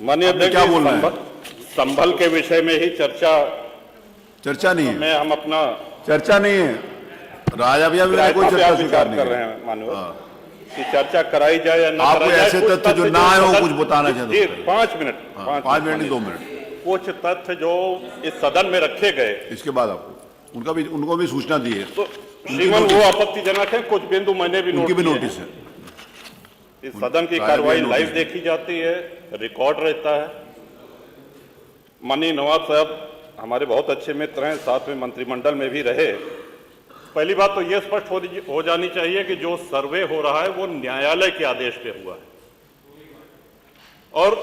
माननीय अध्यक्ष, क्या बोलना है? संभल के विषय में ही चर्चा नहीं है, में हम अपना चर्चा नहीं है। राजा भैया भी कोई चर्चा स्वीकार नहीं कर रहे हैं माननीय कि चर्चा कराई जाए या ना आपको कराई जाए। ऐसे कुछ तथ्य जो ना आए हो कुछ बताना चाहते जी, हैं? 5 मिनट 5 मिनट नहीं 2 मिनट, कुछ तथ्य जो इस सदन में रखे गए, इसके बाद आपको उनको भी सूचना दी है, तो श्रीमान वो आपत्तिजनक है। कुछ बिंदु मैंने भी उनकी भी नोट नोटिस है। इस सदन की कार्रवाई लाइव देखी जाती है, रिकॉर्ड रहता है। माननीय नवाब साहब हमारे बहुत अच्छे मित्र हैं, साथ में मंत्रिमंडल में भी रहे। पहली बात तो ये स्पष्ट हो जानी चाहिए कि जो सर्वे हो रहा है वो न्यायालय के आदेश पे हुआ है, और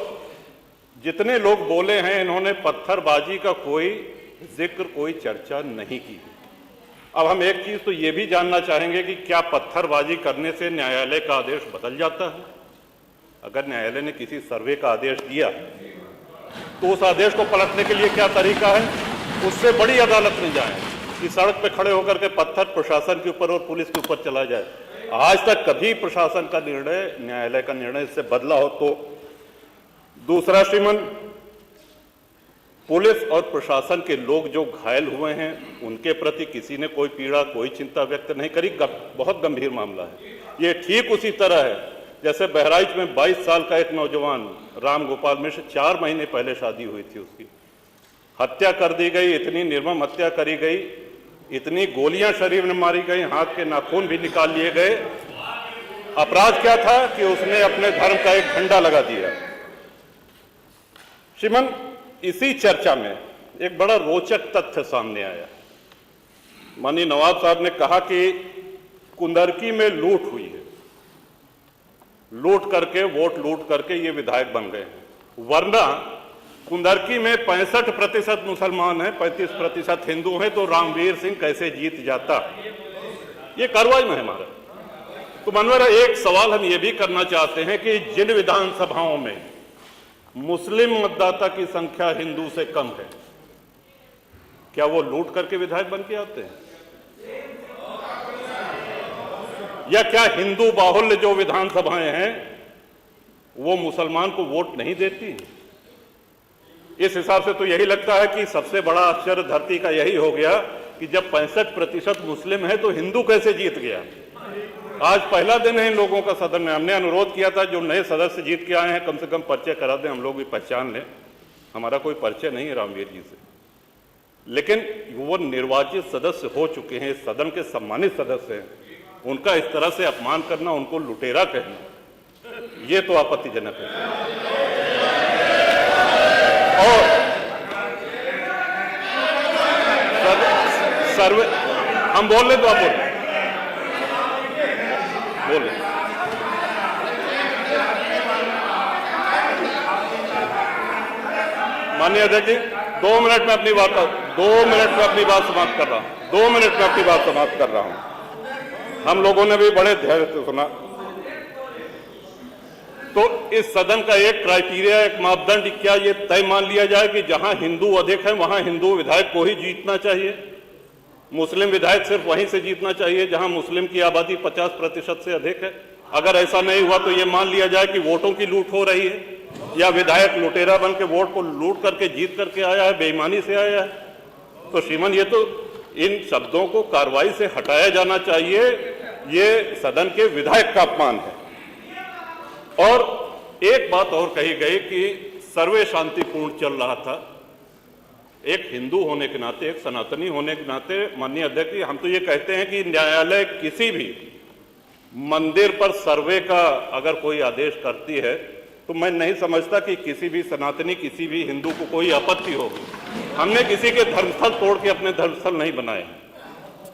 जितने लोग बोले हैं इन्होंने पत्थरबाजी का कोई जिक्र, कोई चर्चा नहीं की। अब हम एक चीज तो ये भी जानना चाहेंगे कि क्या पत्थरबाजी करने से न्यायालय का आदेश बदल जाता है? अगर न्यायालय ने किसी सर्वे का आदेश दिया तो उस आदेश को पलटने के लिए क्या तरीका है? उससे बड़ी अदालत में जाए कि सड़क पे खड़े होकर के पत्थर प्रशासन के ऊपर और पुलिस के ऊपर चला जाए। आज तक कभी प्रशासन का निर्णय, न्यायालय का निर्णय इससे बदला हो तो? दूसरा श्रीमान, पुलिस और प्रशासन के लोग जो घायल हुए हैं उनके प्रति किसी ने कोई पीड़ा, कोई चिंता व्यक्त नहीं करी। बहुत गंभीर मामला है ये। ठीक उसी तरह है जैसे बहराइच में 22 साल का एक नौजवान राम गोपाल मिश्र, 4 महीने पहले शादी हुई थी उसकी, हत्या कर दी गई। इतनी निर्मम हत्या करी गई, इतनी गोलियां शरीर में मारी गई, हाथ के नाखून भी निकाल लिए गए। अपराध क्या था कि उसने अपने धर्म का एक झंडा लगा दिया। श्रीमान, इसी चर्चा में एक बड़ा रोचक तथ्य सामने आया। माननीय नवाब साहब ने कहा कि कुंदरकी में लूट हुई है, लूट करके, वोट लूट करके ये विधायक बन गए हैं, वरना कुंदरकी में 65% मुसलमान हैं, 35% हिंदू हैं, तो रामवीर सिंह कैसे जीत जाता? ये कार्रवाई में है हमारा। तो मनोहर, एक सवाल हम ये भी करना चाहते हैं कि जिन विधानसभाओं में मुस्लिम मतदाता की संख्या हिंदू से कम है, क्या वो लूट करके विधायक बन के आते हैं? या क्या हिंदू बाहुल्य जो विधानसभाएं हैं वो मुसलमान को वोट नहीं देती? इस हिसाब से तो यही लगता है कि सबसे बड़ा आश्चर्य धरती का यही हो गया कि जब 65% मुस्लिम है तो हिंदू कैसे जीत गया? आज पहला दिन है इन लोगों का सदन में। हमने अनुरोध किया था जो नए सदस्य जीत के आए हैं कम से कम परिचय करा दें, हम लोग भी पहचान लें। हमारा कोई परिचय नहीं है रामवीर जी से, लेकिन वो निर्वाचित सदस्य हो चुके हैं, सदन के सम्मानित सदस्य हैं, उनका इस तरह से अपमान करना, उनको लुटेरा कहना, ये तो आपत्तिजनक है। और सर्वे हम बोल रहे तो आप बोले। माननीय अध्यक्ष जी, 2 मिनट में अपनी बात 2 मिनट में अपनी बात समाप्त कर रहा हूं। 2 मिनट में अपनी बात समाप्त कर रहा हूं। हम लोगों ने भी बड़े धैर्य से सुना। तो इस सदन का एक क्राइटेरिया, एक मापदंड क्या ये तय मान लिया जाए कि जहां हिंदू अधिक है वहां हिंदू विधायक को ही जीतना चाहिए, मुस्लिम विधायक सिर्फ वहीं से जीतना चाहिए जहां मुस्लिम की आबादी 50% से अधिक है? अगर ऐसा नहीं हुआ तो ये मान लिया जाए कि वोटों की लूट हो रही है, या विधायक लुटेरा बन के वोट को लूट करके जीत करके आया है, बेईमानी से आया है? तो श्रीमान, ये तो इन शब्दों को कार्रवाई से हटाया जाना चाहिए। ये सदन के विधायक का अपमान है। और एक बात और कही गई कि सर्वे शांतिपूर्ण चल रहा था। एक हिंदू होने के नाते, एक सनातनी होने के नाते माननीय अध्यक्ष जी, हम तो ये कहते हैं कि न्यायालय किसी भी मंदिर पर सर्वे का अगर कोई आदेश करती है तो मैं नहीं समझता कि किसी भी सनातनी, किसी भी हिंदू को कोई आपत्ति होगी। हमने किसी के धर्मस्थल तोड़ के अपने धर्मस्थल नहीं बनाए।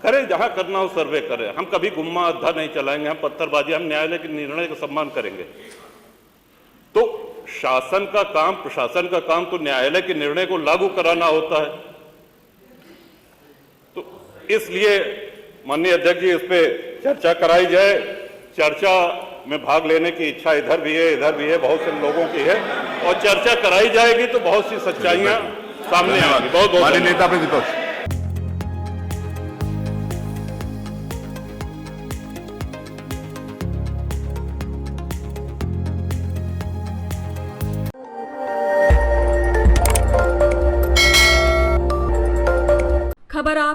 करें, जहां करना हो सर्वे करें। हम कभी गुम्मा अद्धा नहीं चलाएंगे, हम पत्थरबाजी, हम न्यायालय के निर्णय का सम्मान करेंगे। तो शासन का काम, प्रशासन का काम तो न्यायालय के निर्णय को लागू कराना होता है। तो इसलिए माननीय अध्यक्ष जी, इस पे चर्चा कराई जाए। चर्चा में भाग लेने की इच्छा इधर भी है, इधर भी है, बहुत से लोगों की है, और चर्चा कराई जाएगी तो बहुत सी सच्चाइयां सामने आएंगी। बहुत बहुत नेता प्रतिपक्ष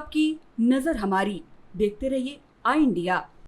आपकी, नजर हमारी। देखते रहिए आई इंडिया।